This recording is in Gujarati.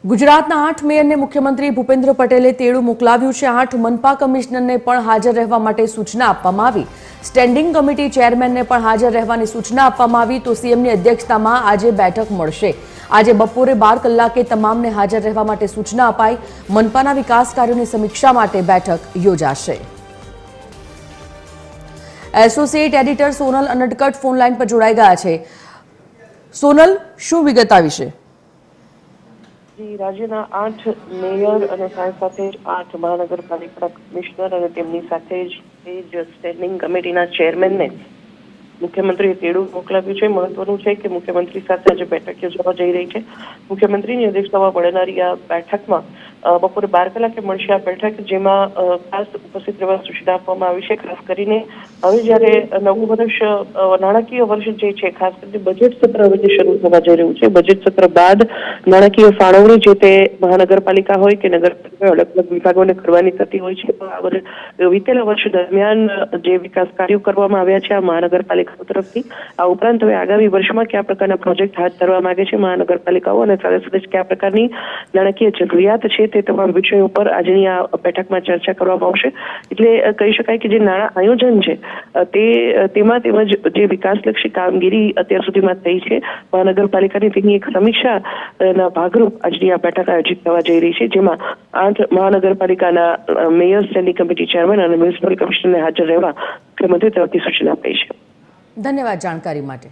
ગુજરાતના 8 મેયરને મુખ્યમંત્રી ભૂપેન્દ્ર પટેલે તેડું મોકલાવ્યું છે। 8 મનપા કમિશનરને પણ હાજર રહેવા માટે સૂચના આપવામાં આવી। સ્ટેન્ડિંગ કમિટી ચેરમેનને પણ હાજર રહેવાની સૂચના આપવામાં આવી। તો સીએમની અધ્યક્ષતામાં આજે બેઠક મળશે। આજે બપોરે 12 કલાકે તમામને હાજર રહેવા માટે સૂચના અપાઈ। મનપાના વિકાસ કાર્યોની સમીક્ષા માટે બેઠક યોજાશે। Associate editor Sonal Anadkat phone line પર જોડાઈ ગયા છે। સોનલ, શું વિગત આવી છે? રાજ્યના 8 મેયર અને સાથે 8 મહાનગરપાલિકા કમિશનર અને તેમની સાથે જ સ્ટેન્ડિંગ કમિટીના ચેરમેનને મુખ્યમંત્રીએ તેડું મોકલાવ્યું છે। મહત્વનું છે કે મુખ્યમંત્રી સાથે આજે બેઠક યોજવા જઈ રહી છે। મુખ્યમંત્રીની અધ્યક્ષતામાં મળનારી આ બેઠકમાં બપોરે 12 કલાકે મળશે આ બેઠક, જેમાં ખાસ ઉપસ્થિત રહેવા સૂચના આપવામાં આવી છે। ખાસ કરીને હવે જ્યારે નવું વર્ષ નાણાકીય વર્ષ જે છે, ખાસ કરીને બજેટ સત્ર હવે જે શરૂ થવા જઈ રહ્યું છે, બજેટ સત્ર બાદ નાણાકીય ફાળવણી જે તે મહાનગરપાલિકા હોય કે નગરપાલિકા અલગ અલગ વિભાગોને કરવાની થતી હોય છે। તો વીતેલા વર્ષ દરમિયાન જે વિકાસ કાર્યો કરવામાં આવ્યા છે આ મહાનગરપાલિકાઓ તરફથી, આ ઉપરાંત હવે આગામી વર્ષમાં કયા પ્રકારના પ્રોજેક્ટ હાથ ધરવા માંગે છે મહાનગરપાલિકાઓ, અને સાથે સાથે કયા પ્રકારની નાણાકીય જરૂરિયાત છે તે તમામ વિષયો પર આજની આ બેઠકમાં ચર્ચા કરવામાં આવશે। એટલે કહી શકાય કે જે નાણાં આયોજન છે તેમાં તેમજ જે વિકાસલક્ષી કામગીરી અત્યાર સુધીમાં થઈ છે મહાનગરપાલિકાની, તેની એક સમીક્ષાના ભાગરૂપ આજની આ બેઠક આયોજિત થવા જઈ રહી છે, જેમાં 8 મહાનગરપાલિકાના મેયર, સ્ટેન્ડિંગ કમિટી ચેરમેન અને મ્યુનિસિપલ કમિશનરને હાજર રહેવા મુખ્યમંત્રી તરફથી સૂચના અપાઈ છે। ધન્યવાદ જાણકારી માટે।